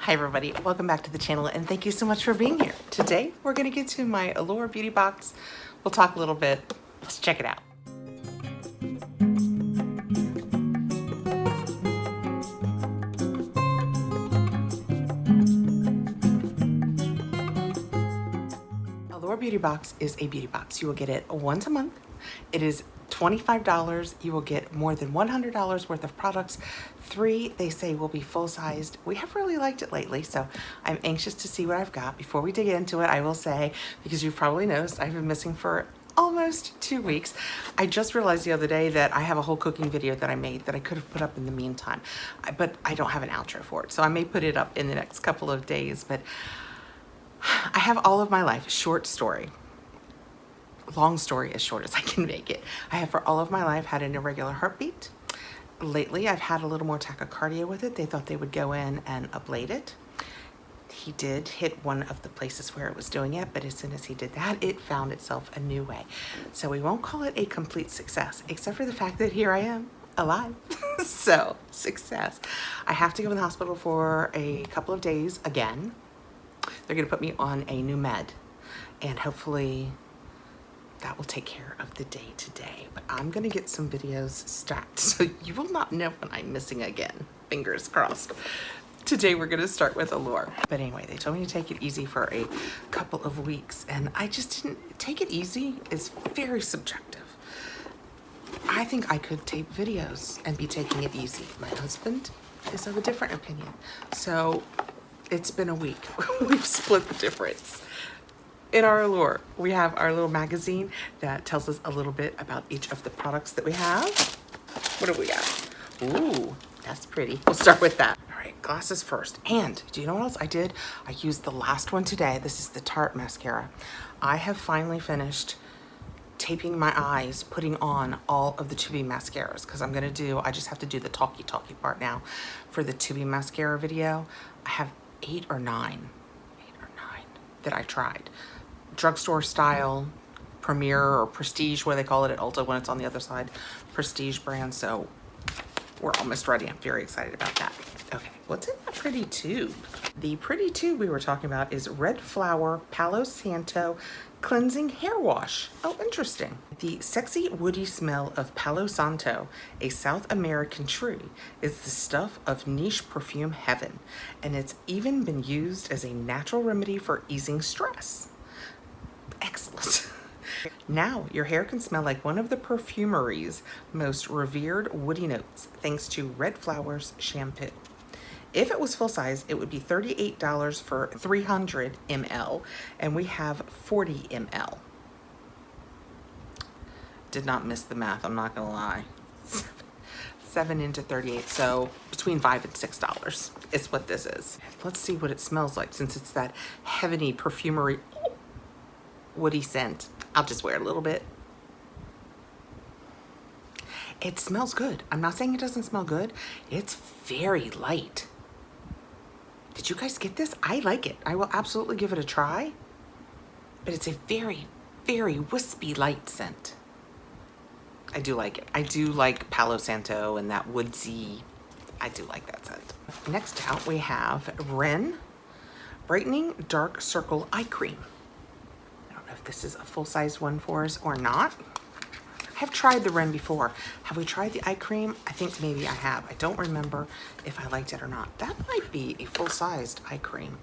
Hi everybody, welcome back to the channel and thank you so much for being here. Today we're going to get to my Allure Beauty Box. We'll talk a little bit. Let's check it out. Allure Beauty Box is a beauty box. You will get it once a month. It is $25. You will get more than $100 worth of products. 3, they say, will be full-sized. We have really liked it lately, so I'm anxious to see what I've got. Before we dig into it, I will say, because you've probably noticed, I've been missing for almost 2 weeks. I just realized the other day that I have a whole cooking video that I made that I could have put up in the meantime, but I don't have an outro for it, so I may put it up in the next couple of days. But I have all of my life, short story. Long story as short as I can make it. I have for all of my life had an irregular heartbeat. Lately, I've had a little more tachycardia with it. They thought they would go in and ablate it. He did hit one of the places where it was doing it, but as soon as he did that, it found itself a new way. So we won't call it a complete success, except for the fact that here I am, alive. So, success. I have to go in the hospital for a couple of days again. They're gonna put me on a new med, and hopefully that will take care of the day-to-day. But I'm gonna get some videos stacked, so you will not know when I'm missing again. Fingers crossed. Today we're gonna start with Allure. But anyway, they told me to take it easy for a couple of weeks, and I just didn't. Take it easy is very subjective. I think I could tape videos and be taking it easy. My husband is of a different opinion. So it's been a week. We've split the difference. In our Allure, we have our little magazine that tells us a little bit about each of the products that we have. What do we got? Ooh, that's pretty. We'll start with that. All right, glasses first. And do you know what else I did? I used the last one today. This is the Tarte mascara. I have finally finished taping my eyes, putting on all of the Tubey mascaras, because I just have to do the talky part now for the Tubey mascara video. I have 8 or 9 that I tried. Drugstore style, Premier or Prestige, where they call it at Ulta when it's on the other side, Prestige brand. So we're almost ready. I'm very excited about that. Okay, what's in that pretty tube? The pretty tube we were talking about is Red Flower Palo Santo Cleansing Hair Wash. Oh, interesting. The sexy woody smell of Palo Santo, a South American tree, is the stuff of niche perfume heaven, and it's even been used as a natural remedy for easing stress. Excellent. Now your hair can smell like one of the perfumery's most revered woody notes thanks to Red Flower's shampoo. If it was full size, it would be $38 for 300 ml, and we have 40 ml. Did not miss the math, I'm not gonna lie. 7 into 38, so between $5 and $6 is what this is. Let's see what it smells like, since it's that heavenly perfumery woody scent. I'll just wear a little bit. It smells good. I'm not saying it doesn't smell good. It's very light. Did you guys get this? I like it. I will absolutely give it a try. But it's a very, very wispy light scent. I do like it. I do like Palo Santo and that woodsy. I do like that scent. Next out we have Ren Brightening Dark Circle Eye Cream. I don't know if this is a full-size one for us or not. I have tried the Ren before. Have we tried the eye cream? I think maybe I have. I don't remember if I liked it or not. That might be a full-sized eye cream.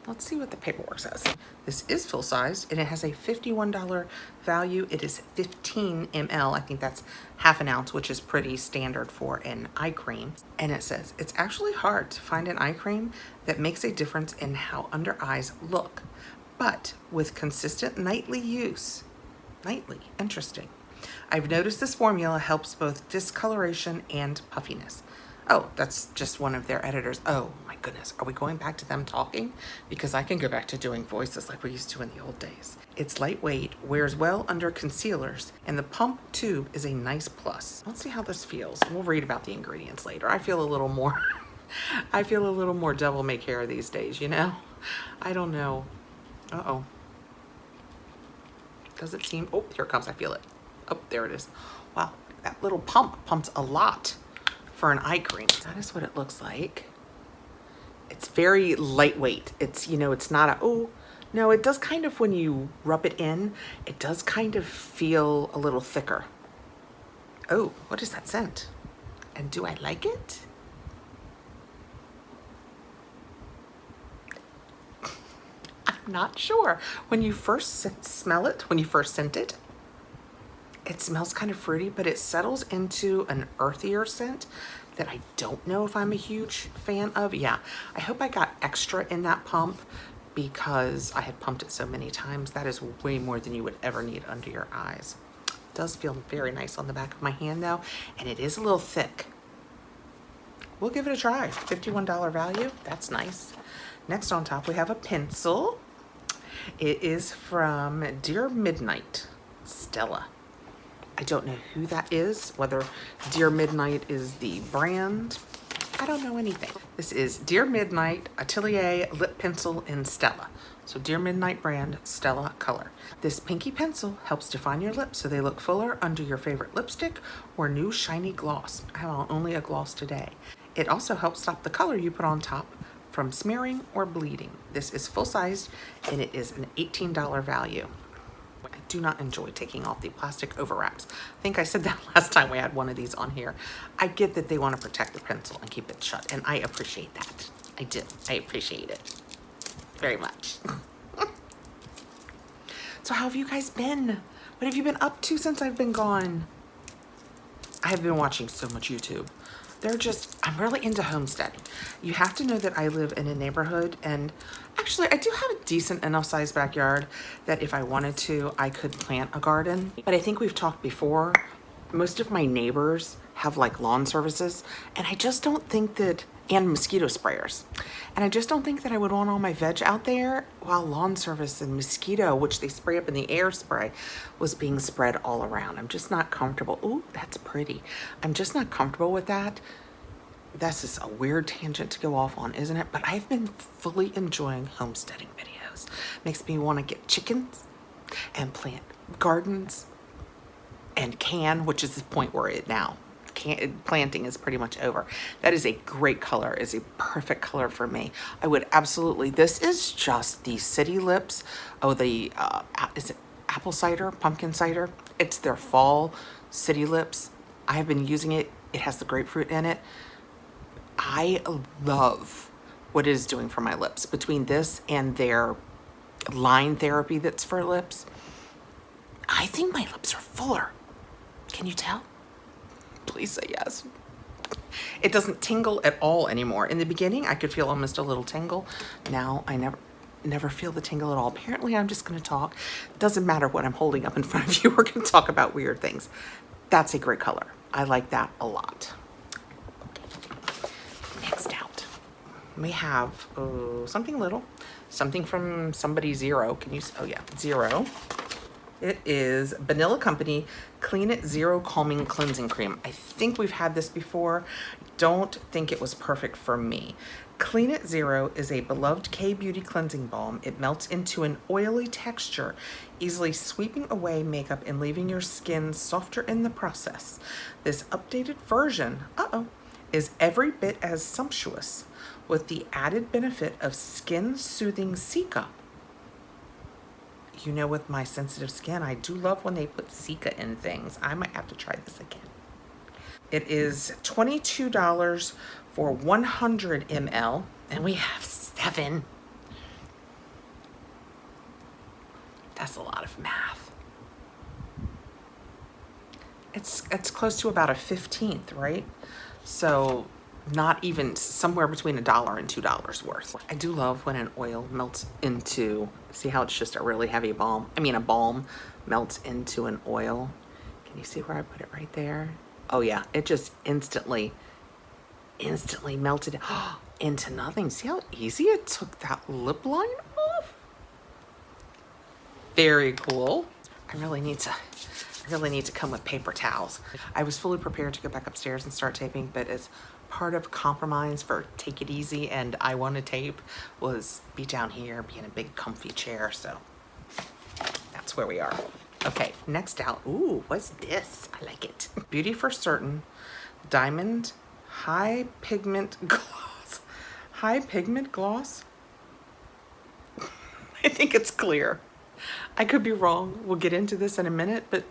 Let's see what the paperwork says. This is full-sized and it has a $51 value. It is 15 ml. I think that's half an ounce, which is pretty standard for an eye cream. And it says, it's actually hard to find an eye cream that makes a difference in how under eyes look, but with consistent nightly use. Nightly, interesting. I've noticed this formula helps both discoloration and puffiness. Oh, that's just one of their editors. Oh my goodness, are we going back to them talking? Because I can go back to doing voices like we used to in the old days. It's lightweight, wears well under concealers, and the pump tube is a nice plus. Let's see how this feels. We'll read about the ingredients later. I feel a little more, I feel a little more devil may care these days, you know? I don't know. Uh-oh. Does it seem, oh, here it comes, I feel it. Oh, there it is. Wow, that little pump pumps a lot for an eye cream. That is what it looks like. It It's very lightweight. It's, you know, it's not a, oh, no, it does kind of, when you rub it in, it does kind of feel a little thicker. Oh, what is that scent? And do I like it? I'm not sure. When you first smell it, when you first scent it, it smells kind of fruity, but it settles into an earthier scent that I don't know if I'm a huge fan of. Yeah, I hope I got extra in that pump because I had pumped it so many times. That is way more than you would ever need under your eyes. It does feel very nice on the back of my hand though, and it is a little thick. We'll give it a try. $51 value, that's nice. Next on top, we have a pencil. It is from Dear Midnight, Stella. I don't know who that is, whether Dear Midnight is the brand. I don't know anything. This is Dear Midnight Atelier Lip Pencil in Stella. So Dear Midnight brand, Stella color. This pinky pencil helps define your lips so they look fuller under your favorite lipstick or new shiny gloss. I have on only a gloss today. It also helps stop the color you put on top from smearing or bleeding. This is full-sized and it is an $18 value. I do not enjoy taking off the plastic overwraps. I think I said that last time we had one of these on here. I get that they want to protect the pencil and keep it shut, and I appreciate that. I do. I appreciate it very much. So how have you guys been? What have you been up to since I've been gone? I have been watching so much YouTube. I'm really into homesteading. You have to know that I live in a neighborhood, and actually I do have a decent enough sized backyard that if I wanted to, I could plant a garden. But I think we've talked before, most of my neighbors have like lawn services, and I just don't think that, and mosquito sprayers. And I just don't think that I would want all my veg out there while lawn service and mosquito, which they spray up in the air spray, was being spread all around. I'm just not comfortable. Ooh, that's pretty. I'm just not comfortable with that. This is a weird tangent to go off on, isn't it? But I've been fully enjoying homesteading videos. Makes me want to get chickens and plant gardens and which is the point where it now. Planting is pretty much over. That is a great color, is a perfect color for me. I would absolutely, this is just the City Lips. Oh, the, is it apple cider, pumpkin cider? It's their fall City Lips. I have been using it. It has the grapefruit in it. I love what it is doing for my lips. Between this and their line therapy that's for lips, I think my lips are fuller. Can you tell? Please say yes. It doesn't tingle at all anymore. In the beginning, I could feel almost a little tingle. Now I never feel the tingle at all. Apparently, I'm just going to talk. Doesn't matter what I'm holding up in front of you. We're going to talk about weird things. That's a great color. I like that a lot. Next out, we have something little, something from somebody Zero. Can you? Oh yeah, Zero. It is Vanilla Company Clean It Zero Calming Cleansing Cream. I think we've had this before. Don't think it was perfect for me. Clean It Zero is a beloved K-Beauty cleansing balm. It melts into an oily texture, easily sweeping away makeup and leaving your skin softer in the process. This updated version, is every bit as sumptuous with the added benefit of skin-soothing cica. You know, with my sensitive skin, I do love when they put cica in things. I might have to try this again. It is $22 for 100 ml, and we have 7. That's a lot of math. It's close to about a 15th, right? So not even, somewhere between $1 and $2 worth. I do love when an oil melts into, see how it's just a really heavy balm? I mean, a balm melts into an oil. Can you see where I put it right there? Oh yeah, it just instantly melted into nothing. See how easy it took that lip line off? Very cool. I really need to come with paper towels. I was fully prepared to go back upstairs and start taping, but as part of compromise for take it easy and I want to tape was be down here, be in a big comfy chair, so that's where we are. Okay, next out. Ooh, what's this? I like it. Beauty for Certain Diamond High Pigment Gloss. high pigment gloss. I think it's clear. I could be wrong. We'll get into this in a minute, but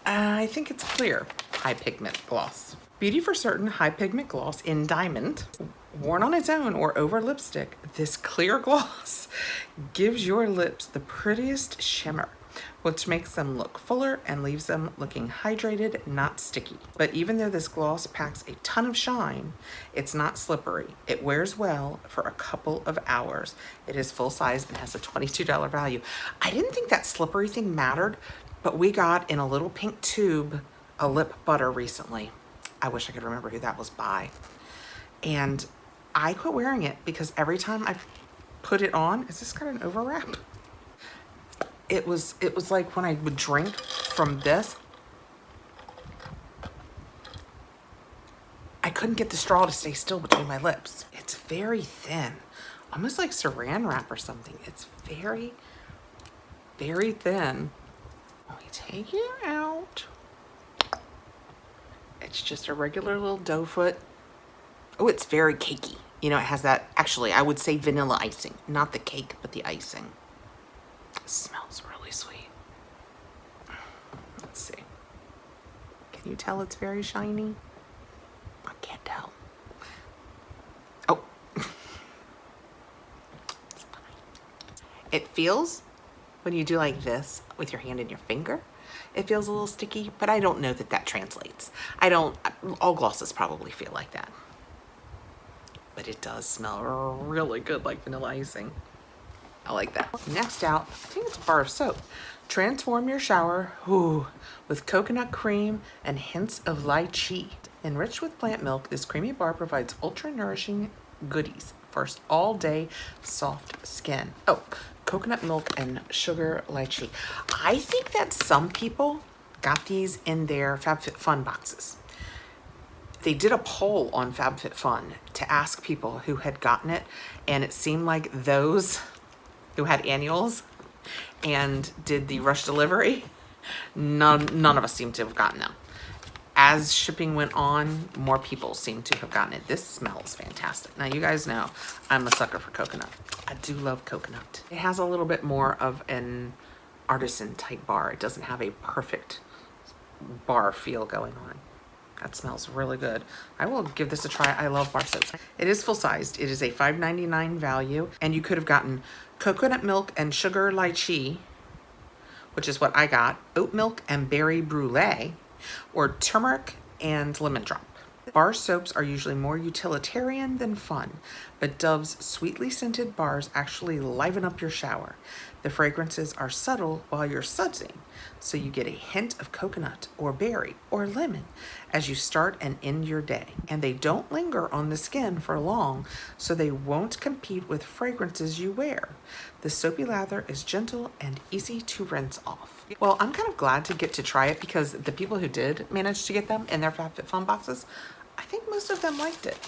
I think it's clear. High pigment gloss. Beauty for Certain high pigment gloss in diamond. Worn on its own or over lipstick, this clear gloss gives your lips the prettiest shimmer, which makes them look fuller and leaves them looking hydrated, not sticky. But even though this gloss packs a ton of shine, it's not slippery. It wears well for a couple of hours. It is full size and has a $22 value. I didn't think that slippery thing mattered, but we got in a little pink tube a lip butter recently. I wish I could remember who that was by. And I quit wearing it because every time I put it on, is this got an overwrap? It was like when I would drink from this, I couldn't get the straw to stay still between my lips. It's very thin, almost like saran wrap or something. It's very, very thin. Let me take it out. It's just a regular little dough foot. Oh, it's very cakey. You know, it has that, actually, I would say vanilla icing. Not the cake, but the icing. It smells really sweet. Let's see. Can you tell it's very shiny? I can't tell. Oh. It's fine. It feels, when you do like this with your hand and your finger, it feels a little sticky, but I don't know that that translates. All glosses probably feel like that. But it does smell really good like vanilla icing. I like that. Next out, I think it's a bar of soap. Transform your shower with coconut cream and hints of lychee. Enriched with plant milk, this creamy bar provides ultra nourishing goodies for all day soft skin. Oh, coconut milk and sugar lychee. I think that some people got these in their Fabfitfun boxes. They did a poll on Fabfitfun to ask people who had gotten it, and it seemed like those who had annuals and did the rush delivery, none of us seem to have gotten them. As shipping went on, more people seem to have gotten it. This smells fantastic. Now, you guys know I'm a sucker for coconut. I do love coconut. It has a little bit more of an artisan type bar. It doesn't have a perfect bar feel going on. That smells really good. I will give this a try. I love bar soaps. It is full-sized. It is a $5.99 value, and you could have gotten coconut milk and sugar lychee, which is what I got, oat milk and berry brulee, or turmeric and lemon drop. Bar soaps are usually more utilitarian than fun, but Dove's sweetly scented bars actually liven up your shower. The fragrances are subtle while you're sudsing, so you get a hint of coconut or berry or lemon as you start and end your day. And they don't linger on the skin for long, so they won't compete with fragrances you wear. The soapy lather is gentle and easy to rinse off. Well, I'm kind of glad to get to try it because the people who did manage to get them in their Fabfitfun boxes, I think most of them liked it.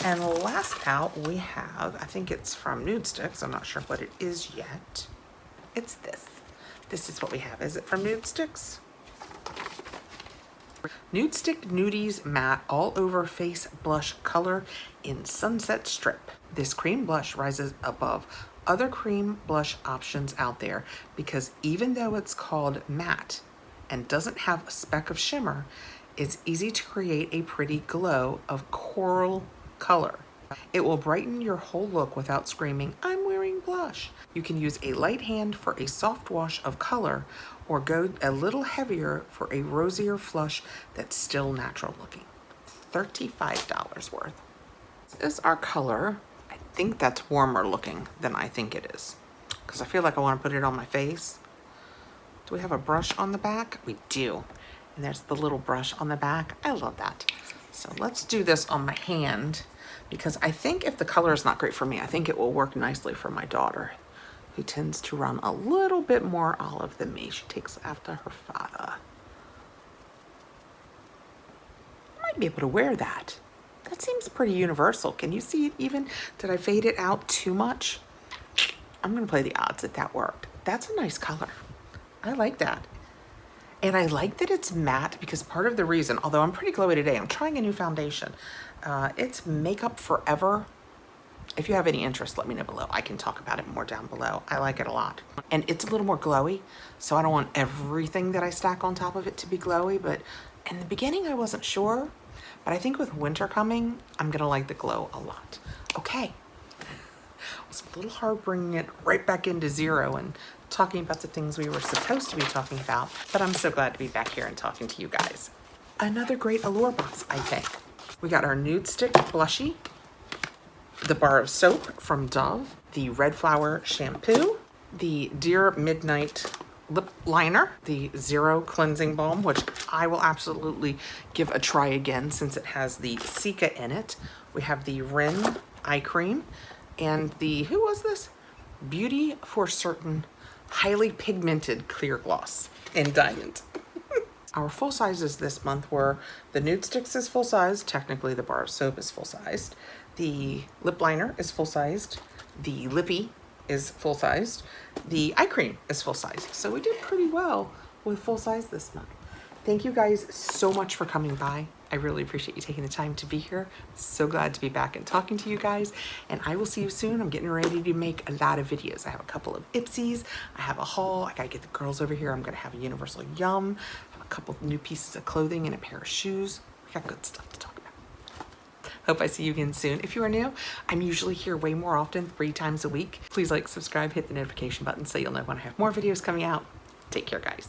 And last out we have, I think it's from Nude Sticks. I'm not sure what it is yet. It's this. This is what we have. Is it from Nude Sticks? Nude Stick Nudies Matte All Over Face Blush Color in Sunset Strip. This cream blush rises above other cream blush options out there because even though it's called matte and doesn't have a speck of shimmer, it's easy to create a pretty glow of coral color. It will brighten your whole look without screaming, "I'm wearing blush." You can use a light hand for a soft wash of color or go a little heavier for a rosier flush that's still natural looking. $35 worth. This is our color. I think that's warmer looking than I think it is because I feel like I want to put it on my face. Do we have a brush on the back? We do. And there's the little brush on the back. I love that. So let's do this on my hand because I think if the color is not great for me, I think it will work nicely for my daughter, who tends to run a little bit more olive than me. She takes after her father. I might be able to wear that. That seems pretty universal. Can you see it even? Did I fade it out too much? I'm gonna play the odds that that worked. That's a nice color. I like that. And I like that it's matte because part of the reason, although I'm pretty glowy today, I'm trying a new foundation. It's Makeup Forever If you have any interest, let me know below. I can talk about it more down below. I like it a lot. And it's a little more glowy, so I don't want everything that I stack on top of it to be glowy, but in the beginning I wasn't sure, but I think with winter coming, I'm gonna like the glow a lot. Okay, it was a little hard bringing it right back into zero and talking about the things we were supposed to be talking about, but I'm so glad to be back here and talking to you guys. Another great Allure box, I think. We got our Nude Stick blushy, the bar of soap from Dove, the Red Flower shampoo, the Dear Midnight lip liner, the Zero cleansing balm, which I will absolutely give a try again since it has the Cica in it. We have the Rin eye cream and the, who was this? Beauty for Certain highly pigmented clear gloss in diamond. Our full sizes this month were the Nude Sticks is full sized, technically the bar of soap is full sized, the lip liner is full sized, the lippy is full sized, the eye cream is full sized. So we did pretty well with full size this month. Thank you guys so much for coming by. I really appreciate you taking the time to be here. So glad to be back and talking to you guys, and I will see you soon. I'm getting ready to make a lot of videos. I have a couple of Ipsies, I have a haul, I gotta get the girls over here. I'm gonna have a Universal Yum, a couple of new pieces of clothing and a pair of shoes. We got good stuff to talk about. Hope I see you again soon. If you are new, I'm usually here way more often, 3 times a week. Please like, subscribe, hit the notification button so you'll know when I have more videos coming out. Take care, guys.